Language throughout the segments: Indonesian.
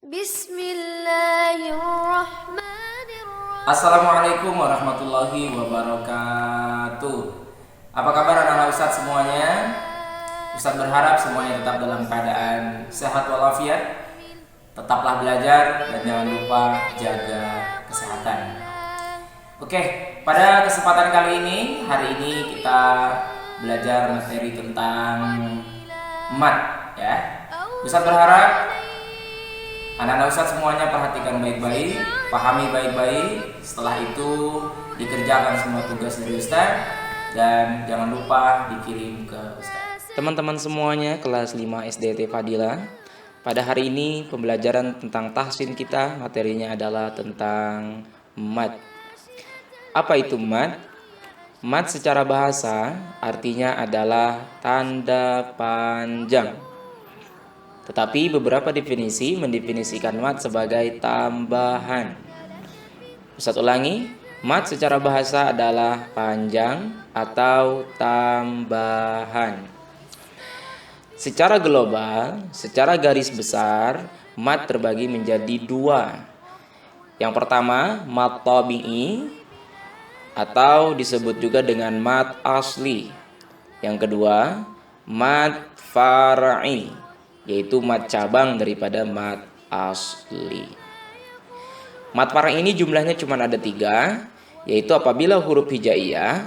Bismillahirrahmanirrahim. Assalamualaikum warahmatullahi wabarakatuh. Apa kabar anak-anak Ustadz semuanya? Ustadz berharap semuanya tetap dalam keadaan sehat walafiat. Tetaplah belajar dan jangan lupa jaga kesehatan. Oke, pada kesempatan kali ini, hari ini kita belajar materi tentang mat ya. Ustadz berharap anak-anak Ustadz semuanya perhatikan baik-baik, pahami baik-baik. Setelah itu dikerjakan semua tugas dari Ustadz dan jangan lupa dikirim ke Ustadz. Teman-teman semuanya kelas 5 SDT Fadila, pada hari ini pembelajaran tentang tahsin kita materinya adalah tentang mat. Apa itu mat? Mat secara bahasa artinya adalah tanda panjang. Tetapi beberapa definisi mendefinisikan mat sebagai tambahan. Ustadz ulangi, mat secara bahasa adalah panjang atau tambahan. Secara global, secara garis besar, mat terbagi menjadi dua. Yang pertama, mat tabi'i atau disebut juga dengan mat asli. Yang kedua, mat far'i, yaitu mat cabang daripada mat asli. Mat far'i ini jumlahnya cuma ada 3, yaitu apabila huruf hijaiyah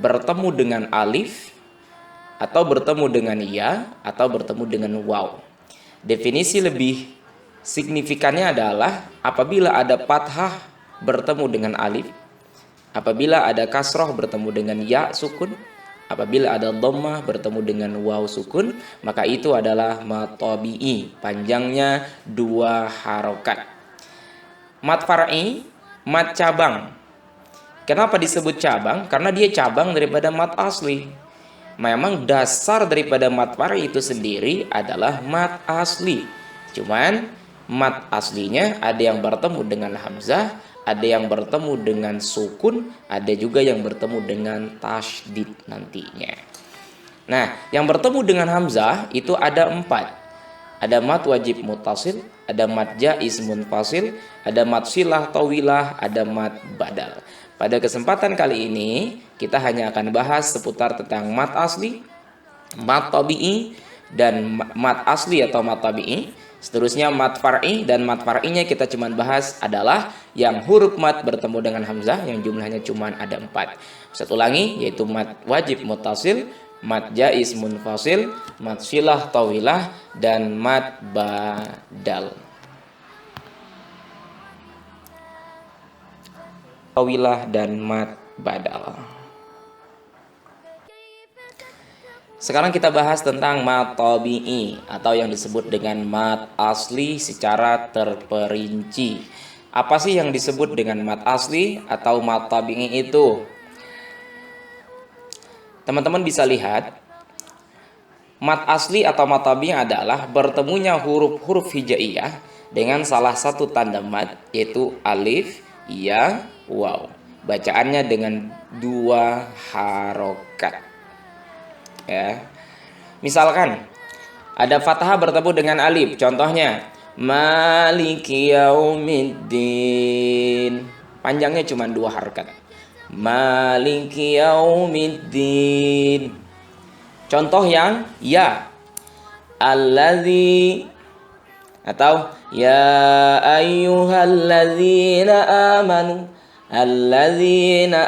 bertemu dengan alif, atau bertemu dengan ya, atau bertemu dengan waw. Definisi lebih signifikannya adalah apabila ada fathah bertemu dengan alif, apabila ada kasroh bertemu dengan ya sukun, apabila ada dhammah bertemu dengan waw sukun, maka itu adalah mat tabi'i, panjangnya 2 harokat. Mat far'i, mat cabang. Kenapa disebut cabang? Karena dia cabang daripada mat asli. Memang dasar daripada mat far'i itu sendiri adalah mat asli. Cuman mat aslinya ada yang bertemu dengan hamzah, ada yang bertemu dengan sukun, ada juga yang bertemu dengan tasydid nantinya. Nah, yang bertemu dengan hamzah itu ada 4. Ada mat wajib muttasil, ada mat jaiz munfasil, ada mat silah tawilah, ada mat badal. Pada kesempatan kali ini kita hanya akan bahas seputar tentang mat asli, mat tabi'i, dan mat asli atau mat tabi'i. Seterusnya mat far'i, dan mat far'inya kita cuma bahas adalah yang huruf mat bertemu dengan hamzah yang jumlahnya cuma ada 4. Ustadz ulangi, yaitu mat wajib muttasil, mat jaiz munfasil, mat silah tawilah, dan mat badal. Tawilah dan mat badal. Sekarang kita bahas tentang mat tabi'i atau yang disebut dengan mat asli secara terperinci. Apa sih yang disebut dengan mat asli atau mat tabi'i itu? Teman-teman bisa lihat, mat asli atau mat tabi'i adalah bertemunya huruf-huruf hijaiyah dengan salah satu tanda mat, yaitu alif, ya, waw. Bacaannya dengan 2 harokat. Ya. Misalkan ada fathah bertemu dengan alif, contohnya maliki yaumiddin, panjangnya cuma 2 harokat. Maliki yaumiddin. Contoh yang ya, alladzi, atau ya ayyuhalladzina amanu, alladzina.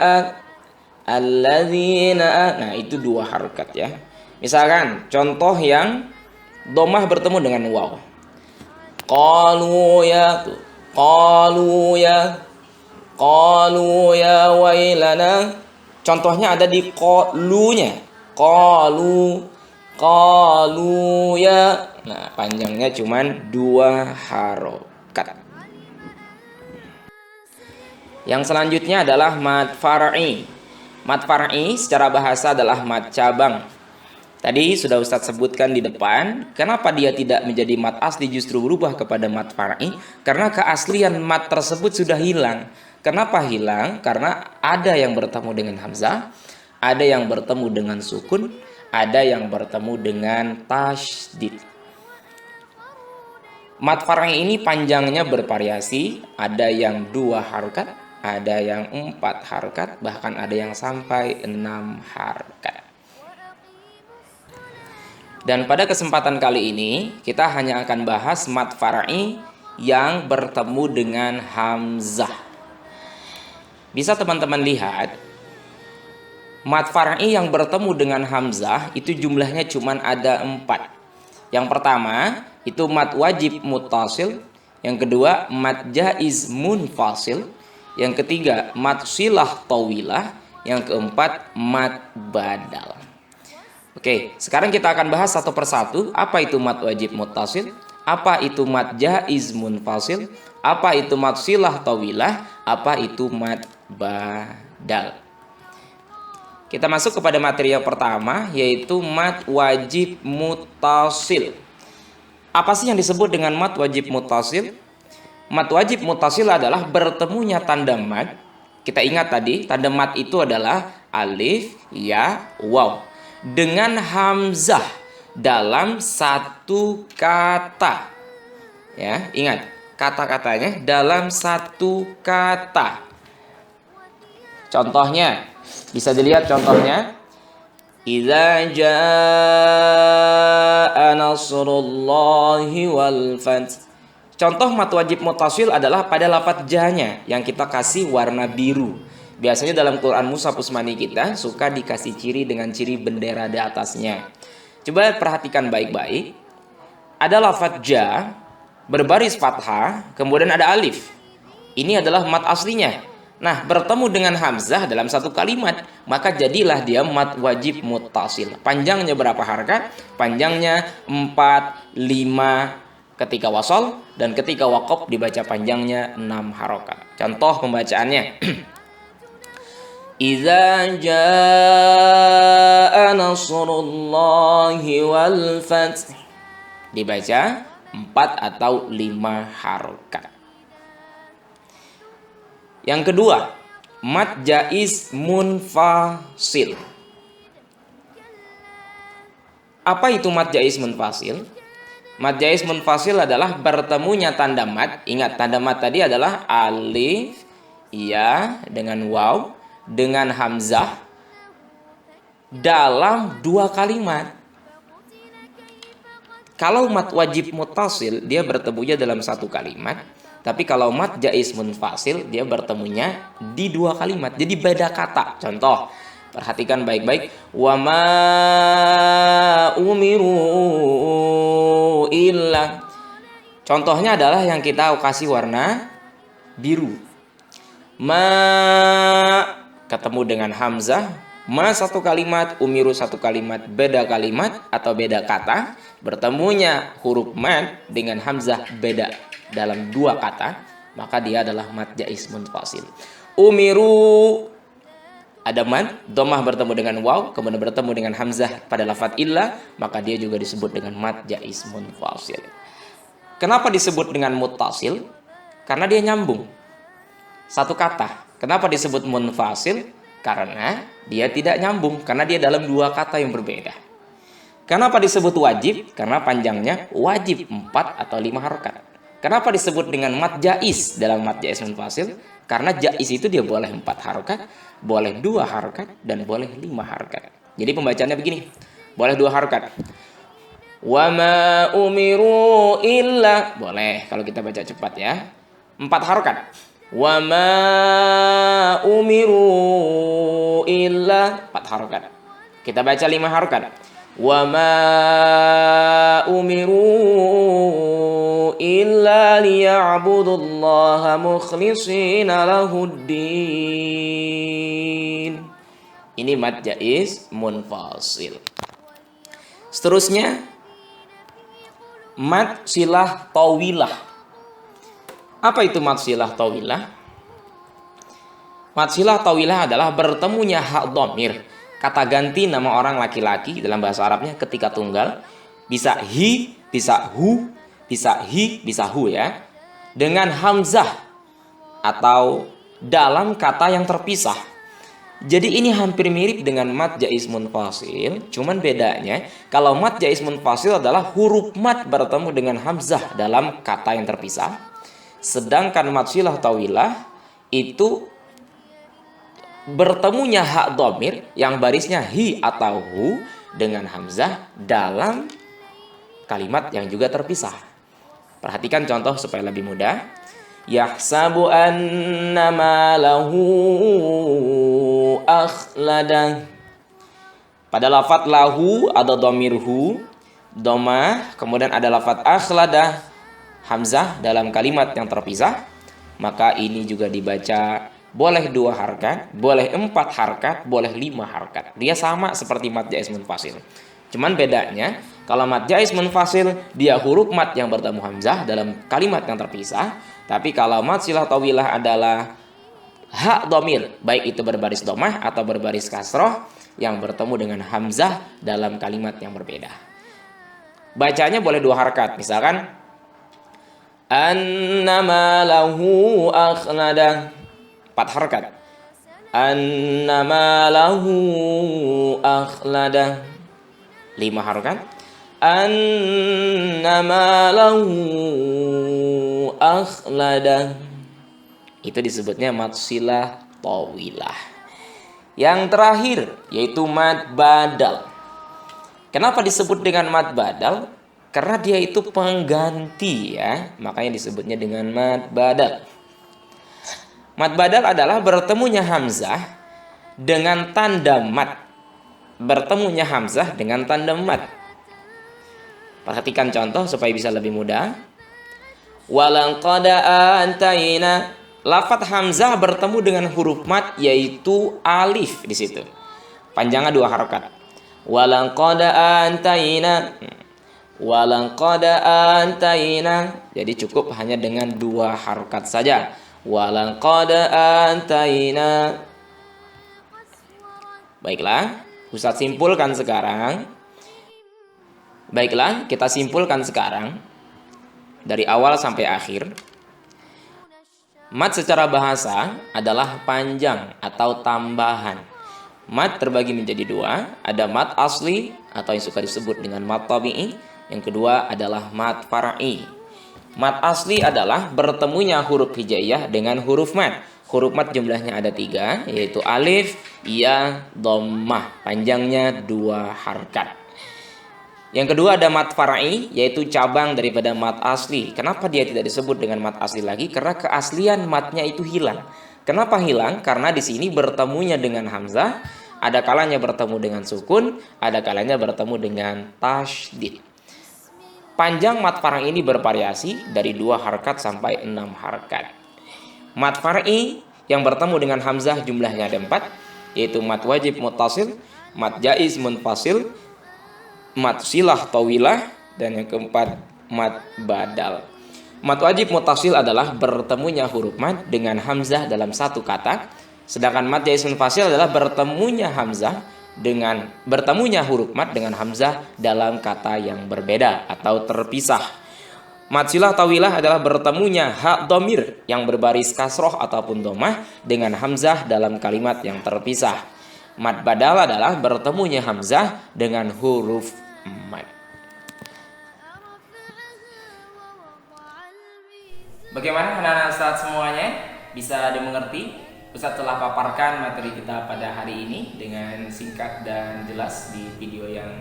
Nah itu 2 harokat ya. Misalkan contoh yang dhammah bertemu dengan waw, qalu ya, qalu ya wailana. Contohnya ada di qalunya, qalu ya. Nah panjangnya cuman 2 harokat. Yang selanjutnya adalah mat far'i. Mat far'i secara bahasa adalah mat cabang. Tadi sudah Ustadz sebutkan di depan, kenapa dia tidak menjadi mat asli justru berubah kepada mat far'i? Karena keaslian mat tersebut sudah hilang. Kenapa hilang? Karena ada yang bertemu dengan hamzah, ada yang bertemu dengan sukun, ada yang bertemu dengan tasydid. Mat far'i ini panjangnya bervariasi, ada yang 2 harokat, ada yang 4 harokat, bahkan ada yang sampai 6 harokat. Dan pada kesempatan kali ini kita hanya akan bahas mat far'i yang bertemu dengan hamzah. Bisa teman-teman lihat, mat far'i yang bertemu dengan hamzah itu jumlahnya cuma ada 4. Yang pertama itu mat wajib muttasil, yang kedua mat jaiz munfasil, yang ketiga mat silah tawilah, yang keempat mat badal. Oke, sekarang kita akan bahas satu persatu. Apa itu mat wajib muttasil? Apa itu mat jaiz munfasil? Apa itu mat silah tawilah? Apa itu mat badal? Kita masuk kepada materi yang pertama, yaitu mat wajib muttasil. Apa sih yang disebut dengan mat wajib muttasil? Mat wajib muttasil adalah bertemunya tanda mat. Kita ingat tadi, tanda mat itu adalah alif, ya, waw, dengan hamzah dalam satu kata. Ya, ingat, kata-katanya dalam satu kata. Contohnya, bisa dilihat contohnya. Idza jaa nasrullahi wal fath. Contoh mat wajib muttasil adalah pada lafadz ja-nya yang kita kasih warna biru. Biasanya dalam Quran Mushaf Utsmani kita suka dikasih ciri dengan ciri bendera di atasnya. Coba perhatikan baik-baik. Ada lafadz ja berbaris fathah, kemudian ada alif. Ini adalah mat aslinya. Nah, bertemu dengan hamzah dalam satu kalimat, maka jadilah dia mat wajib muttasil. Panjangnya berapa harokat? Panjangnya 4, 5 ketika wasol, dan ketika waqaf dibaca panjangnya 6 harokat. Contoh pembacaannya. Idza jaa nasrullahi wal fath. Dibaca 4 atau 5 harokat. Yang kedua, mat jaiz munfasil. Apa itu mat jaiz munfasil? Mat jaiz munfasil adalah bertemunya tanda mat. Ingat, tanda mat tadi adalah alif, ya, dengan waw, dengan hamzah dalam 2 kalimat. Kalau mat wajib muttasil, dia bertemunya dalam 1 kalimat. Tapi kalau mat jaiz munfasil, dia bertemunya di 2 kalimat. Jadi beda kata. Contoh, perhatikan baik-baik. Wa ma umiru illa. Contohnya adalah yang kita kasih warna biru. Ma ketemu dengan hamzah. Ma 1 kalimat, umiru 1 kalimat, beda kalimat atau beda kata. Bertemunya huruf mat dengan hamzah beda dalam 2 kata, maka dia adalah mat jaiz munfasil. Umiru ada mat, dhammah bertemu dengan waw, kemudian bertemu dengan hamzah pada lafadz illa, maka dia juga disebut dengan mat jaiz munfasil. Kenapa disebut dengan muttasil? Karena dia nyambung 1 kata. Kenapa disebut munfasil? Karena dia tidak nyambung, karena dia dalam 2 kata yang berbeda. Kenapa disebut wajib? Karena panjangnya wajib 4 atau 5 harokat. Kenapa disebut dengan mat jaiz dalam mat jaiz munfasil? Karena jaiz itu dia boleh 4 harokat, boleh 2 harokat, dan boleh 5 harokat. Jadi pembacaannya begini. Boleh 2 harokat. Wa ma umiru illa. Boleh kalau kita baca cepat ya. 4 harokat. Wa ma umiru illa. 4 harokat. Kita baca 5 harokat. Wa ma umiru illa liya'budullaha mukhlishina lahuddin. Ini mat jaiz munfasil. Seterusnya mat silah tawilah. Apa itu mat silah tawilah? Mat silah tawilah adalah bertemunya hak dhamir, kata ganti nama orang laki-laki dalam bahasa Arabnya ketika tunggal, bisa hi, bisa hu, bisa hi, bisa hu ya, dengan hamzah atau dalam kata yang terpisah. Jadi ini hampir mirip dengan mad jaiz munfasil, cuman bedanya kalau mad jaiz munfasil adalah huruf mad bertemu dengan hamzah dalam kata yang terpisah, sedangkan mad silah tawilah itu bertemunya hak dhamir yang barisnya hi atau hu dengan hamzah dalam kalimat yang juga terpisah. Perhatikan contoh supaya lebih mudah. Yahsabu anna malahu akhlada. Pada lafaz lahu ada dhamir hu, dhamma, kemudian ada lafaz akhlada, hamzah dalam kalimat yang terpisah. Maka ini juga dibaca boleh 2 harkat, boleh 4 harkat, boleh 5 harkat. Dia sama seperti mad jaiz munfasil. Cuman bedanya kalau mad jaiz munfasil dia huruf mad yang bertemu hamzah dalam kalimat yang terpisah. Tapi kalau mad silah tawilah adalah hak dhamir, baik itu berbaris dhammah atau berbaris kasroh yang bertemu dengan hamzah dalam kalimat yang berbeda. Bacanya boleh 2 harkat, misalkan annama lahu akhlada, 4 harkat. Annama lahu akhlada, 5 harkat. Annama lahu akhlada. Itu disebutnya mad silah tawilah. Yang terakhir yaitu mad badal. Kenapa disebut dengan mad badal? Karena dia itu pengganti ya, makanya disebutnya dengan mad badal. Mad badal adalah bertemunya hamzah dengan tanda mad. Bertemunya hamzah dengan tanda mad. Perhatikan contoh supaya bisa lebih mudah. Walaqad ataina, lafaz hamzah bertemu dengan huruf mad yaitu alif di situ. Panjangnya 2 harakat. Walaqad ataina. Walaqad ataina. Jadi cukup hanya dengan 2 harakat saja. Walaqad ataina. Baiklah, Ustaz simpulkan sekarang. Baiklah, kita simpulkan sekarang dari awal sampai akhir. Mad secara bahasa adalah panjang atau tambahan. Mad terbagi menjadi 2, ada mad asli atau yang suka disebut dengan mad tabi'i, yang kedua adalah mad far'i. Mad asli adalah bertemunya huruf hijaiyah dengan huruf mad. Huruf mad jumlahnya ada 3, yaitu alif, ya, dhammah. Panjangnya 2 harakat. Yang kedua ada mad far'i, yaitu cabang daripada mad asli. Kenapa dia tidak disebut dengan mad asli lagi? Karena keaslian madnya itu hilang. Kenapa hilang? Karena di sini bertemunya dengan hamzah, ada kalanya bertemu dengan sukun, ada kalanya bertemu dengan tasydid. Panjang mad far'i ini bervariasi dari 2 harakat sampai 6 harakat. Mad far'i yang bertemu dengan hamzah jumlahnya ada 4, yaitu mad wajib muttasil, mad jaiz munfasil, mad silah tawilah, dan yang keempat mad badal. Mad wajib muttasil adalah bertemunya huruf mad dengan hamzah dalam satu kata, sedangkan mad jaiz munfasil adalah bertemunya huruf mad dengan hamzah dalam kata yang berbeda atau terpisah. Mad silah tawilah adalah bertemunya hak dhamir yang berbaris kasroh ataupun dhammah dengan hamzah dalam kalimat yang terpisah. Mad badal adalah bertemunya hamzah dengan huruf mad. Bagaimana anak-anak Ustaz semuanya? Bisa dimengerti? Ustaz telah paparkan materi kita pada hari ini dengan singkat dan jelas di video yang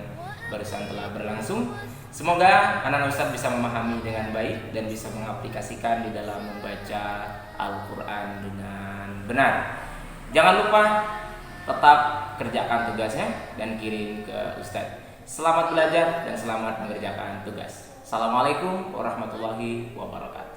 barusan telah berlangsung. Semoga anak-anak Ustaz bisa memahami dengan baik dan bisa mengaplikasikan di dalam membaca Al-Quran dengan benar. Jangan lupa tetap kerjakan tugasnya dan kirim ke Ustadz. Selamat belajar dan selamat mengerjakan tugas. Assalamualaikum warahmatullahi wabarakatuh.